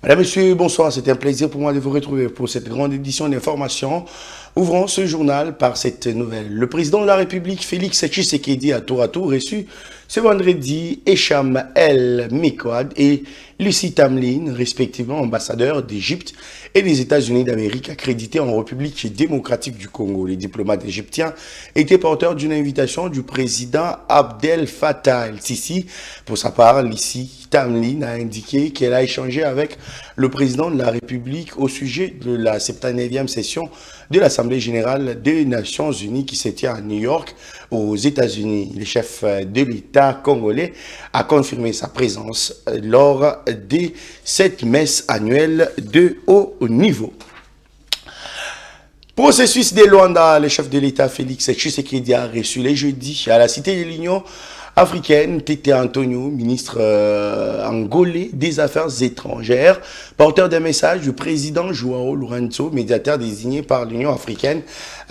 Madame, Monsieur, bonsoir. C'est un plaisir pour moi de vous retrouver pour cette grande édition d'information. Ouvrons ce journal par cette nouvelle. Le président de la République, Félix Tshisekedi, a tour reçu ce vendredi Echam El Mikwad et Lucie Tamlin, respectivement ambassadeurs d'Égypte et des États-Unis d'Amérique accrédités en République démocratique du Congo. Les diplomates égyptiens étaient porteurs d'une invitation du président Abdel Fattah el-Sisi. Pour sa part, Lucie Tamlin a indiqué qu'elle a échangé avec le président de la République au sujet de la 79e session de l'Assemblée générale des Nations unies qui se tient à New York, aux États-Unis. Le chef de l'État congolais a confirmé sa présence lors de cette messe annuelle de haut niveau. Processus de Luanda, le chef de l'État Félix Tshisekedi a reçu le jeudi à la Cité de l'Union africaine, Tete Antonio, ministre angolais des Affaires étrangères, porteur d'un message du président Joao Lourenço, médiateur désigné par l'Union africaine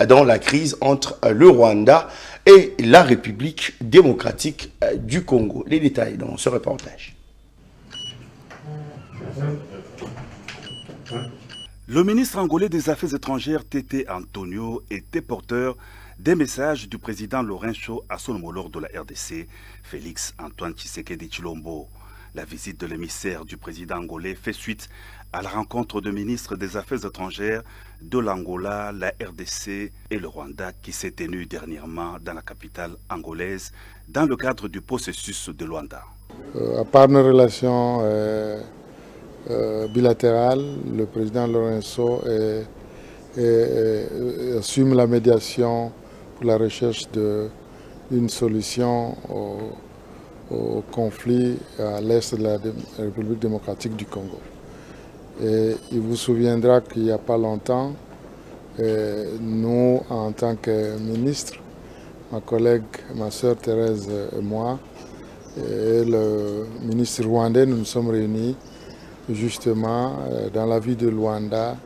dans la crise entre le Rwanda et la République démocratique du Congo. Les détails dans ce reportage. Le ministre angolais des Affaires étrangères, Tete Antonio, était porteur des messages du président Lourenço à son homologue de la RDC, Félix Antoine Tshisekedi Tshilombo. La visite de l'émissaire du président angolais fait suite à la rencontre de ministres des Affaires étrangères de l'Angola, la RDC et le Rwanda qui s'est tenue dernièrement dans la capitale angolaise dans le cadre du processus de Luanda. À part nos relations bilatérales, le président Lourenço assume la médiation pour la recherche d'une solution au conflit à l'est de la République démocratique du Congo. Et il vous souviendra qu'il n'y a pas longtemps, nous, en tant que ministre, ma collègue, ma sœur Thérèse et moi, et le ministre rwandais, nous nous sommes réunis justement dans la ville de Luanda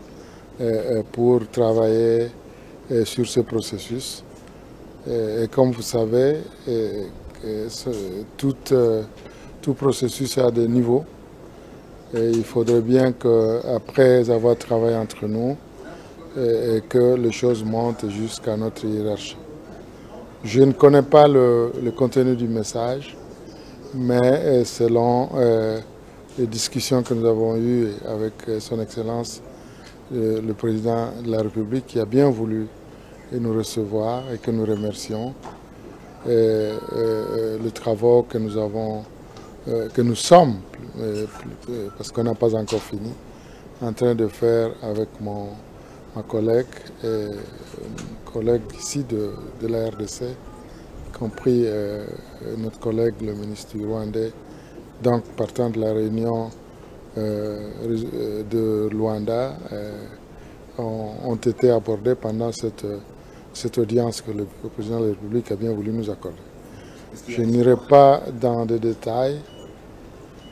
pour travailler sur ce processus. Et comme vous savez, tout processus a des niveaux. Et il faudrait bien qu'après avoir travaillé entre nous, que les choses montent jusqu'à notre hiérarchie. Je ne connais pas le contenu du message, mais selon les discussions que nous avons eues avec son Excellence, le président de la République, qui a bien voulu nous recevoir et que nous remercions, les travaux que nous avons, que nous sommes, parce qu'on n'a pas encore fini, en train de faire avec ma collègue, ici de la RDC, y compris notre collègue, le ministre du Rwandais, donc partant de la réunion de Luanda, ont été abordés pendant cette audience que le président de la République a bien voulu nous accorder. Je n'irai pas dans des détails,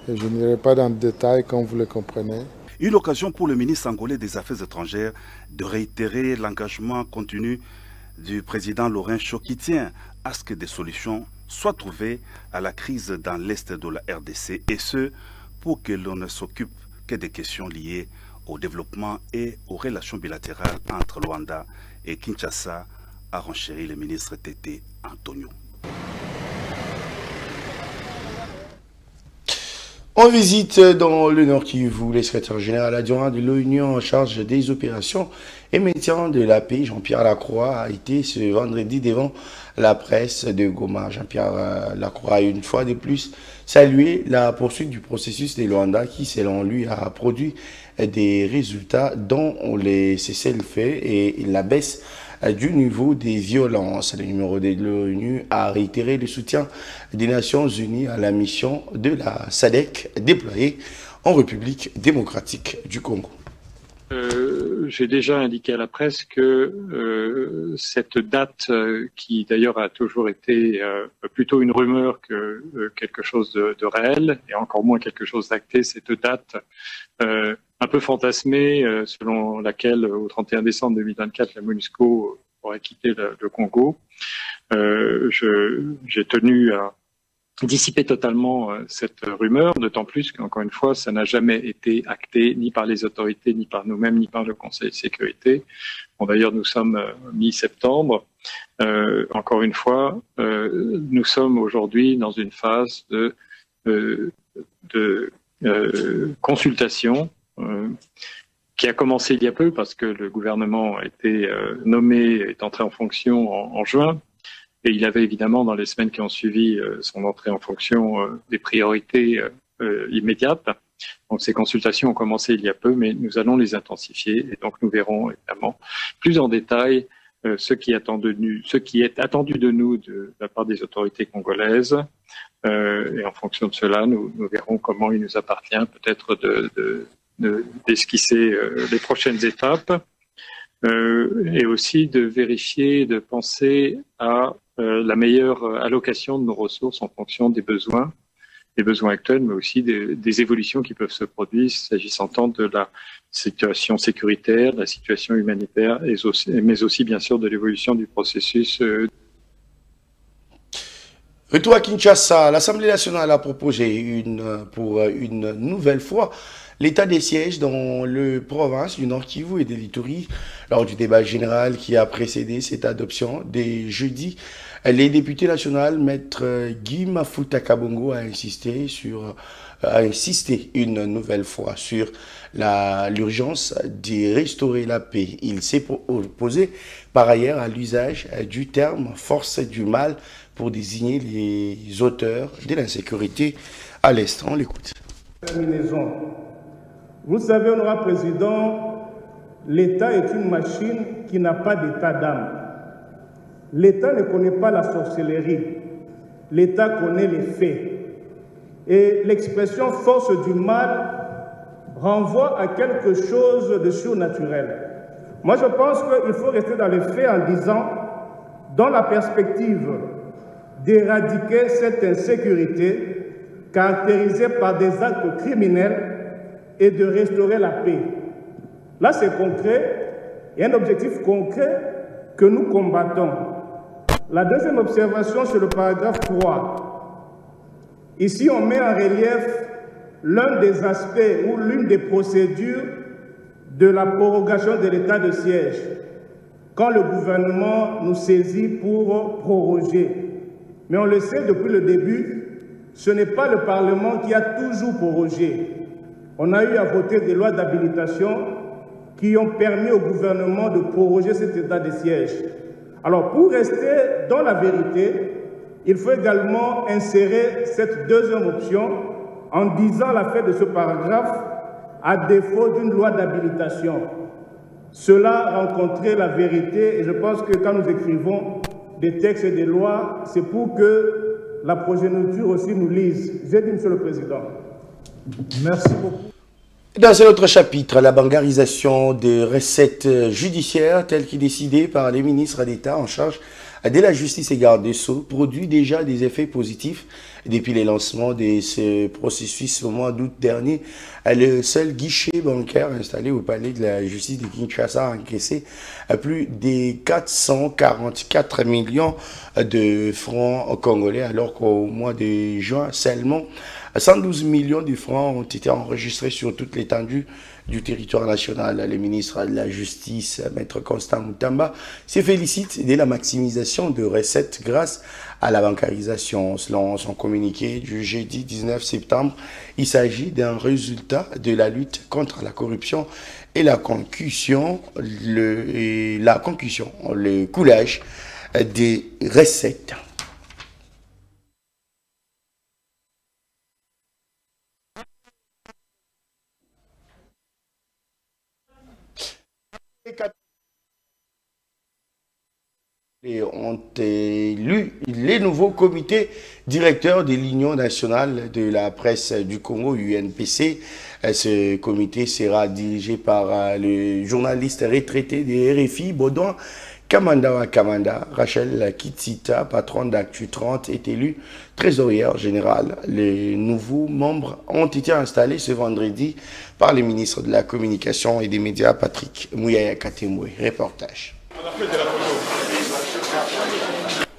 et je n'irai pas dans des détails comme vous le comprenez. Une occasion pour le ministre angolais des Affaires étrangères de réitérer l'engagement continu du président Lourenço qui tient à ce que des solutions soient trouvées à la crise dans l'est de la RDC, et ce, pour que l'on ne s'occupe que des questions liées au développement et aux relations bilatérales entre Luanda et Kinshasa, a renchéri le ministre Tete Antonio. En visite dans le Nord Kivu, le secrétaire général adjoint de l'ONU en charge des opérations et maintien de la paix, Jean-Pierre Lacroix, a été ce vendredi devant la presse de Goma. Jean-Pierre Lacroix a une fois de plus salué la poursuite du processus de Luanda qui, selon lui, a produit des résultats dont les cessez-le-feu et la baisse du niveau des violences. Le numéro de l'ONU a réitéré le soutien des Nations Unies à la mission de la SADC déployée en République démocratique du Congo. J'ai déjà indiqué à la presse que cette date, qui d'ailleurs a toujours été plutôt une rumeur que quelque chose de réel, et encore moins quelque chose d'acté, cette date un peu fantasmée, selon laquelle au 31 décembre 2024, la MONUSCO aurait quitté le Congo. J'ai tenu dissiper totalement cette rumeur, d'autant plus qu'encore une fois, ça n'a jamais été acté ni par les autorités, ni par nous-mêmes, ni par le Conseil de sécurité. Bon, d'ailleurs, nous sommes mi-septembre. Encore une fois, nous sommes aujourd'hui dans une phase de consultation qui a commencé il y a peu parce que le gouvernement a été nommé, est entré en fonction en juin. Et il avait évidemment, dans les semaines qui ont suivi son entrée en fonction, des priorités immédiates. Donc ces consultations ont commencé il y a peu, mais nous allons les intensifier. Et donc nous verrons évidemment plus en détail ce qui est attendu de nous de la part des autorités congolaises. Et en fonction de cela, nous verrons comment il nous appartient peut-être d'esquisser les prochaines étapes. Et aussi de vérifier, de penser à la meilleure allocation de nos ressources en fonction des besoins actuels, mais aussi des évolutions qui peuvent se produire s'agissant tant de la situation sécuritaire, de la situation humanitaire, mais aussi bien sûr de l'évolution du processus. Retour à Kinshasa, l'Assemblée nationale a proposé pour une nouvelle fois l'état des sièges dans le province du Nord Kivu et de l'Ituri. Lors du débat général qui a précédé cette adoption, dès jeudi, les députés nationaux, maître Guy Mafuta Kabongo, a insisté une nouvelle fois sur l'urgence de restaurer la paix. Il s'est opposé par ailleurs à l'usage du terme « force du mal » pour désigner les auteurs de l'insécurité à l'Est. On l'écoute. Vous savez, honorable président, l'État est une machine qui n'a pas d'état d'âme. L'État ne connaît pas la sorcellerie. L'État connaît les faits. Et l'expression « force du mal » renvoie à quelque chose de surnaturel. Moi, je pense qu'il faut rester dans les faits en disant, dans la perspective d'éradiquer cette insécurité caractérisée par des actes criminels et de restaurer la paix. Là, c'est concret, il y a un objectif concret que nous combattons. La deuxième observation sur le paragraphe 3. Ici, on met en relief l'un des aspects ou l'une des procédures de la prorogation de l'état de siège, quand le gouvernement nous saisit pour proroger. Mais on le sait depuis le début, ce n'est pas le Parlement qui a toujours prorogé. On a eu à voter des lois d'habilitation qui ont permis au gouvernement de proroger cet état de siège. Alors, pour rester dans la vérité, il faut également insérer cette deuxième option en disant la fin de ce paragraphe, à défaut d'une loi d'habilitation. Cela rencontrait la vérité et je pense que quand nous écrivons des textes et des lois, c'est pour que la progéniture aussi nous lise. J'ai dit, Monsieur le Président. Merci beaucoup. Dans un autre chapitre, la bancarisation des recettes judiciaires telles que décidées par les ministres d'État en charge de la justice et garde des Sceaux produit déjà des effets positifs. Depuis le lancement de ce processus au mois d'août dernier, le seul guichet bancaire installé au palais de la justice de Kinshasa a encaissé plus de 444 millions de francs congolais, alors qu'au mois de juin, seulement 112 millions de francs ont été enregistrés sur toute l'étendue du territoire national. Le ministre de la Justice, Maître Constant Moutamba, se félicite de la maximisation de recettes grâce à la bancarisation. Selon son communiqué du jeudi 19 septembre, il s'agit d'un résultat de la lutte contre la corruption et la concussion, le coulage des recettes. Et ont élu les nouveaux comités directeurs de l'Union nationale de la presse du Congo, UNPC. Ce comité sera dirigé par le journaliste retraité de RFI, Baudouin Kamanda. Rachel Kitsita, patronne d'Actu 30, est élue trésorière générale. Les nouveaux membres ont été installés ce vendredi par le ministre de la Communication et des Médias, Patrick Mouyaya Katemwe. Reportage.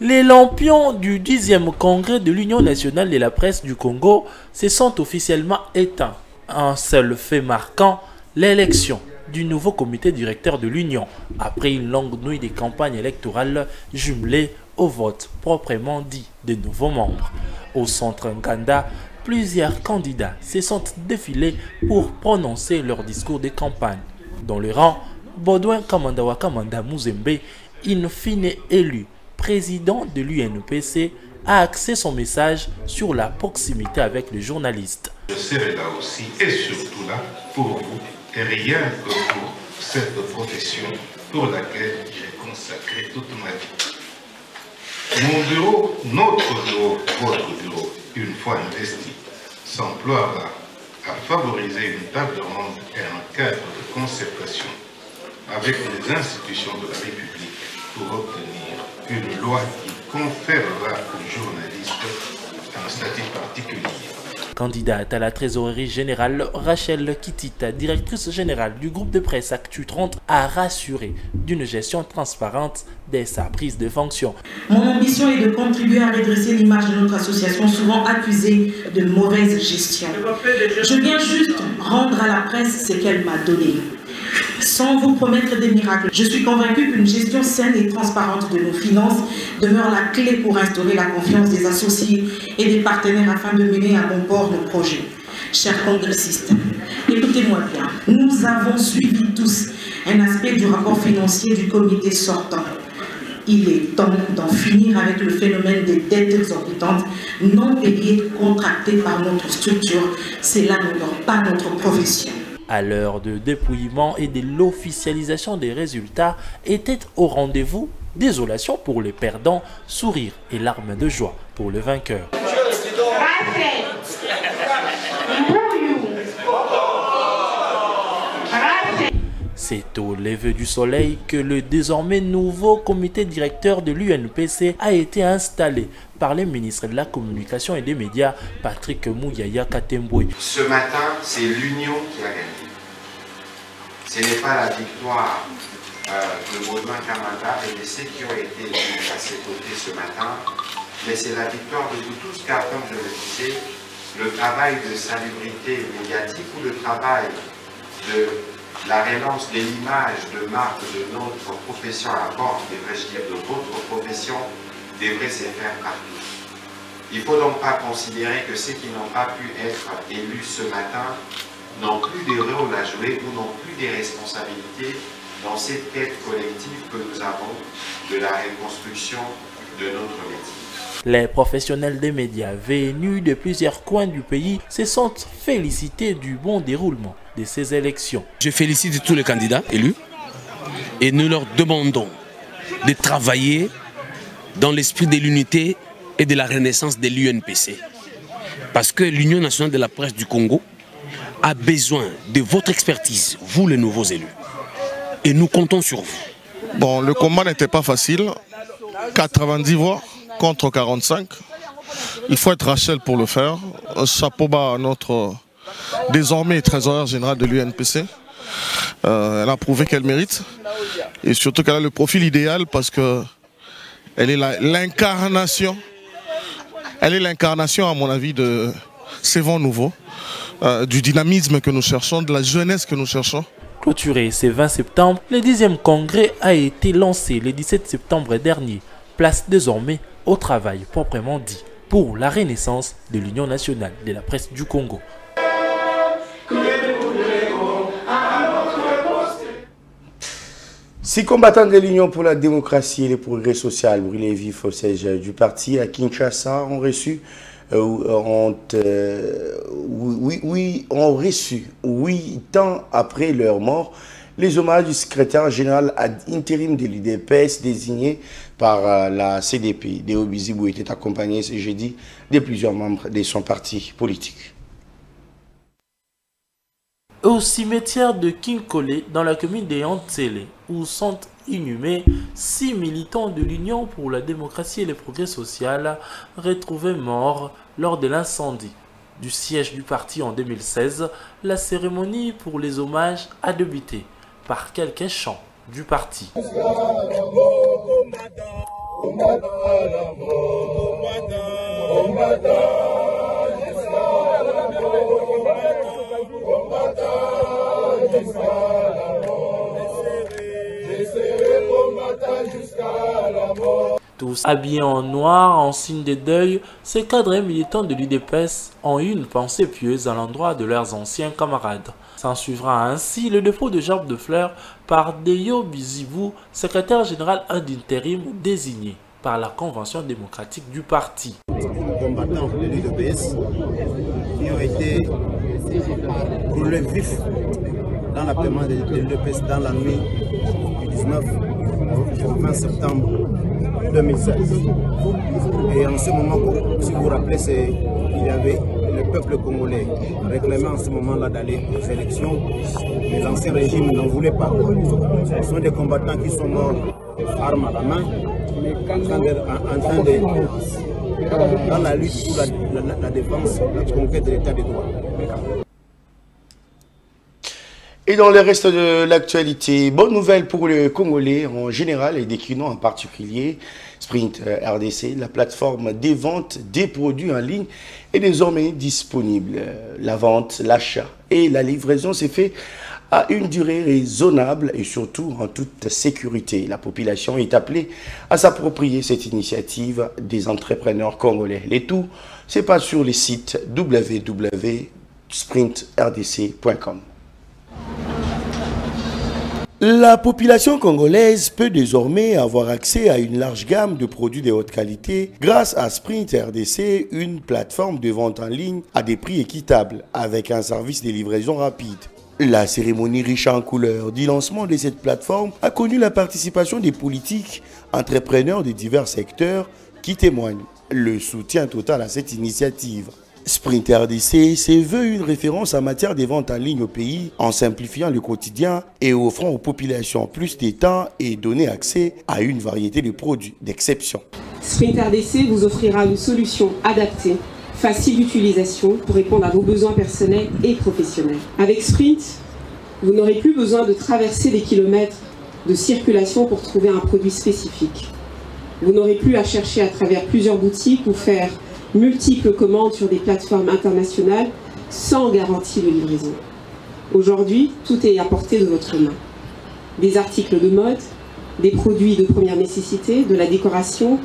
Les lampions du 10e congrès de l'Union nationale de la presse du Congo se sont officiellement éteints. Un seul fait marquant, l'élection du nouveau comité directeur de l'Union, après une longue nuit de campagne électorale jumelée au vote proprement dit de nouveaux membres. Au centre Nganda, plusieurs candidats se sont défilés pour prononcer leur discours de campagne. Dans le rang, Baudouin Kamandawa Kamanda Muzembe, in fine élu président de l'UNPC, a axé son message sur la proximité avec les journalistes. Je serai là aussi et surtout là pour vous et rien que pour cette profession pour laquelle j'ai consacré toute ma vie. Mon bureau, notre bureau, votre bureau, une fois investi, s'emploiera à favoriser une table ronde et un cadre de concertation avec les institutions de la République pour obtenir une loi qui conférera aux journalistes un statut particulier. Candidate à la trésorerie générale, Rachel Kitita, directrice générale du groupe de presse Actu 30, a rassuré d'une gestion transparente dès sa prise de fonction. Mon ambition est de contribuer à redresser l'image de notre association souvent accusée de mauvaise gestion. Je viens juste rendre à la presse ce qu'elle m'a donné. Sans vous promettre des miracles, je suis convaincue qu'une gestion saine et transparente de nos finances demeure la clé pour instaurer la confiance des associés et des partenaires afin de mener à bon port nos projets. Chers congressistes, écoutez-moi bien, nous avons suivi tous un aspect du rapport financier du comité sortant. Il est temps d'en finir avec le phénomène des dettes exorbitantes non payées contractées par notre structure. Cela n'honore pas notre profession. À l'heure de dépouillement et de l'officialisation des résultats, était au rendez-vous désolation pour les perdants, sourire et larmes de joie pour le vainqueur. C'est au lever du soleil que le désormais nouveau comité directeur de l'UNPC a été installé par les ministres de la Communication et des Médias, Patrick Mouyaya Katemboué. Ce matin, c'est l'union qui a gagné. Ce n'est pas la victoire de Baudouin Kamanda et de ceux qui ont été à ses côtés ce matin, mais c'est la victoire de nous tous, car comme je le disais, le travail de salubrité médiatique ou le travail de la relance de l'image de marque de notre profession à la porte, devrais-je dire, de votre profession, devrait se faire partout. Il ne faut donc pas considérer que ceux qui n'ont pas pu être élus ce matin n'ont plus de rôle à jouer ou n'ont plus des responsabilités dans cette quête collective que nous avons de la reconstruction de notre métier. Les professionnels des médias venus de plusieurs coins du pays se sont félicités du bon déroulement de ces élections. Je félicite tous les candidats élus et nous leur demandons de travailler dans l'esprit de l'unité et de la renaissance de l'UNPC. Parce que l'Union nationale de la presse du Congo a besoin de votre expertise, vous les nouveaux élus. Et nous comptons sur vous. Bon, le combat n'était pas facile. 90 voix contre 45. Il faut être Rachel pour le faire. Un chapeau bas à notre désormais trésorière générale de l'UNPC. Elle a prouvé qu'elle mérite. Et surtout qu'elle a le profil idéal parce que elle est l'incarnation. Elle est l'incarnation, à mon avis, de ces vents nouveaux, du dynamisme que nous cherchons, de la jeunesse que nous cherchons. Clôturé ce 20 septembre, le 10e congrès a été lancé le 17 septembre dernier. Place désormais au travail proprement dit pour la renaissance de l'Union nationale de la presse du Congo. Six combattants de l'Union pour la démocratie et le progrès social brûlés vifs au siège du parti à Kinshasa ont reçu 8 ans après leur mort, les hommages du secrétaire général ad intérim de l'UDPS désigné par la CDP. Déo Bizibou était accompagné ce jeudi de plusieurs membres de son parti politique. Au cimetière de Kinkole, dans la commune de Yantsele, où sont inhumés 6 militants de l'Union pour la démocratie et le progrès social, retrouvés morts lors de l'incendie du siège du parti en 2016, la cérémonie pour les hommages a débuté par quelques chants du parti. Tous habillés en noir, en signe de deuil, ces cadres et militants de l'UDPS ont eu une pensée pieuse à l'endroit de leurs anciens camarades. S'en suivra ainsi le dépôt de gerbes de fleurs par Deyo Bizibou, secrétaire général d'intérim désigné par la Convention démocratique du parti. Combattants de l'UDPS qui ont été brûlés vifs dans l'appellement de l'UDPS dans la nuit du 19 au 20 septembre 2016. Et en ce moment, si vous vous rappelez, il y avait le peuple congolais réclamait en ce moment-là d'aller aux élections. Mais l'ancien régime n'en voulait pas. Ce sont des combattants qui sont morts armes à la main, dans la lutte pour la défense, la conquête de l'état de droit. Et dans le reste de l'actualité, bonne nouvelle pour le Congolais en général et des clients en particulier. Sprint RDC, la plateforme des ventes des produits en ligne est désormais disponible. La vente, l'achat et la livraison s'est fait à une durée raisonnable et surtout en toute sécurité. La population est appelée à s'approprier cette initiative des entrepreneurs congolais. Les tout, c'est pas sur les sites www.sprintrdc.com. La population congolaise peut désormais avoir accès à une large gamme de produits de haute qualité grâce à Sprint RDC, une plateforme de vente en ligne à des prix équitables avec un service de livraison rapide. La cérémonie riche en couleurs du lancement de cette plateforme a connu la participation des politiques, entrepreneurs de divers secteurs qui témoignent le soutien total à cette initiative. Sprint RDC se veut une référence en matière de ventes en ligne au pays en simplifiant le quotidien et offrant aux populations plus de temps et donner accès à une variété de produits d'exception. Sprint RDC vous offrira une solution adaptée, facile d'utilisation pour répondre à vos besoins personnels et professionnels. Avec Sprint, vous n'aurez plus besoin de traverser des kilomètres de circulation pour trouver un produit spécifique. Vous n'aurez plus à chercher à travers plusieurs boutiques ou faire multiples commandes sur des plateformes internationales sans garantie de livraison. Aujourd'hui, tout est à portée de votre main. Des articles de mode, des produits de première nécessité, de la décoration,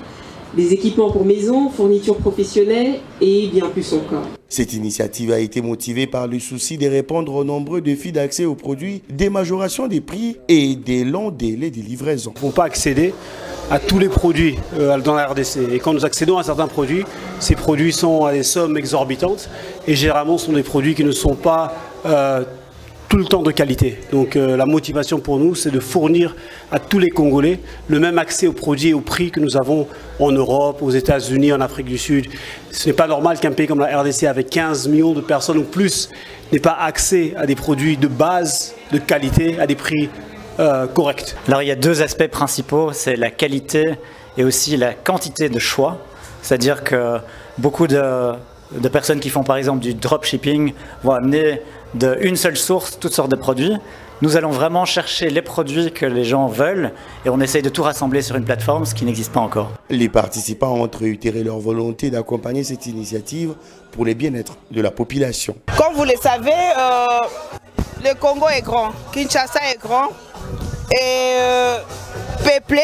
des équipements pour maison, fournitures professionnelles et bien plus encore. Cette initiative a été motivée par le souci de répondre aux nombreux défis d'accès aux produits, des majorations des prix et des longs délais de livraison. Ils ne vont pas accéder à tous les produits dans la RDC. Et quand nous accédons à certains produits, ces produits sont à des sommes exorbitantes et généralement sont des produits qui ne sont pas tout le temps de qualité. Donc la motivation pour nous, c'est de fournir à tous les Congolais le même accès aux produits et aux prix que nous avons en Europe, aux États-Unis, en Afrique du Sud. Ce n'est pas normal qu'un pays comme la RDC, avec 15 millions de personnes ou plus, n'ait pas accès à des produits de base, de qualité, à des prix corrects. Alors il y a deux aspects principaux, c'est la qualité et aussi la quantité de choix. C'est-à-dire que beaucoup de personnes qui font par exemple du dropshipping vont amener d'une seule source toutes sortes de produits. Nous allons vraiment chercher les produits que les gens veulent et on essaye de tout rassembler sur une plateforme, ce qui n'existe pas encore. Les participants ont réitéré leur volonté d'accompagner cette initiative pour le bien-être de la population. Comme vous le savez, le Congo est grand, Kinshasa est grand et peuplé.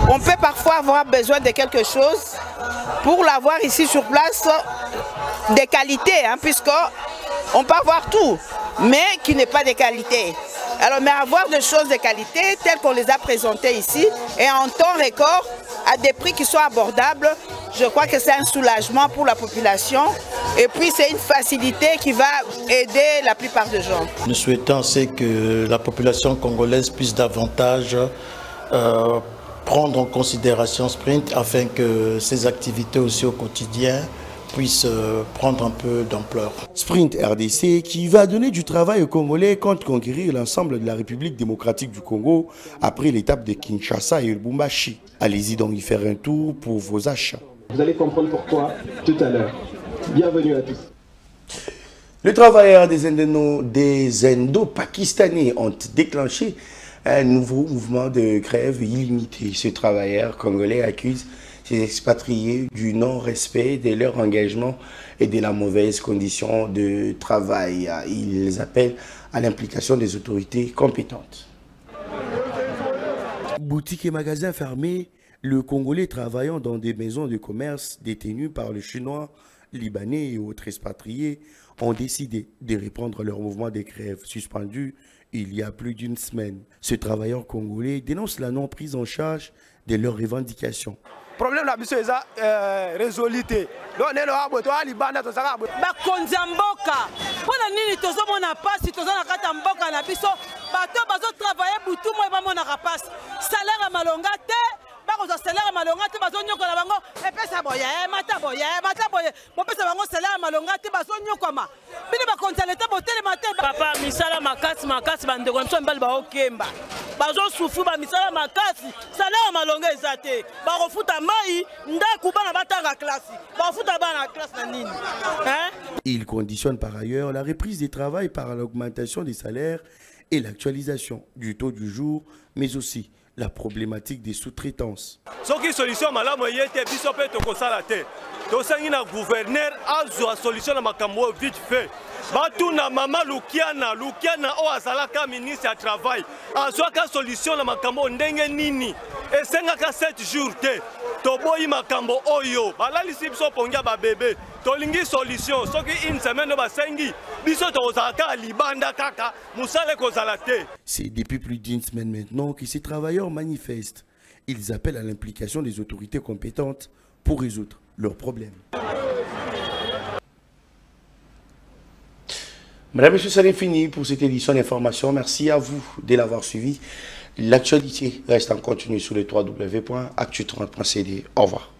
On peut parfois avoir besoin de quelque chose pour l'avoir ici sur place de qualité, puisqu'on peut avoir tout, mais qui n'est pas de qualité. Alors, mais avoir des choses de qualité telles qu'on les a présentées ici et en temps record à des prix qui sont abordables, je crois que c'est un soulagement pour la population et puis c'est une facilité qui va aider la plupart des gens. Nous souhaitons que la population congolaise puisse davantage prendre en considération Sprint afin que ces activités aussi au quotidien puissent prendre un peu d'ampleur. Sprint RDC qui va donner du travail aux Congolais compte conquérir l'ensemble de la République démocratique du Congo après l'étape de Kinshasa et Lubumbashi. Allez-y donc y faire un tour pour vos achats. Vous allez comprendre pourquoi tout à l'heure. Bienvenue à tous. Les travailleurs des Indo-Pakistanais ont déclenché un nouveau mouvement de grève illimité. Ce travailleur congolais accuse ces expatriés du non-respect de leur engagement et de la mauvaise condition de travail. Ils appellent à l'implication des autorités compétentes. Boutiques et magasins fermés, le Congolais travaillant dans des maisons de commerce détenues par les Chinois, Libanais et autres expatriés ont décidé de reprendre leur mouvement de grève suspendu il y a plus d'une semaine. Ce travailleur congolais dénonce la non-prise en charge de leurs revendications. Problème la biso eza résolité. Donc nelo abo to ali banda to saka abo. Ba konza mboka. Pona nini tozo mona pasi tozo na kata mboka na biso. Bato bazo travailler butu mo ba mona rapasi. Salaire malonga te. Ba ko salaire malonga te bazo nyoko na bango. Epesa boya, mata boya. Mo pesa bango salaire malonga te bazo nyoko ma. Bini ba konza leta botele mate. Papa misala makasi bandeko mso mbali ba okemba. Bazo souffrir ba misala makasi. Salaire malonga ezate. Ba refuta Il conditionne par ailleurs la reprise du travail par l'augmentation des salaires et l'actualisation du taux du jour, mais aussi la problématique des sous-traitances. Solution gouverneur a solution vite fait. Batuna mama Lukiana o azalaka ministre ya travail. Azwaka solution na makambo ndenge nini. Esengaka 7 jours te. Toboyi makambo oyo. Balalisi biso pongia ba bébé. Tolingi solution. Soki une semaine ba sengi. Biso tozalaka libanda kaka. Musale kozala te. C'est depuis plus d'une semaine maintenant que ces travailleurs manifestent. Ils appellent à l'implication des autorités compétentes pour résoudre leurs problèmes. Madame, Monsieur, ça est fini pour cette édition d'information. Merci à vous de l'avoir suivi. L'actualité reste en continu sur le www.actu30.cd. Au revoir.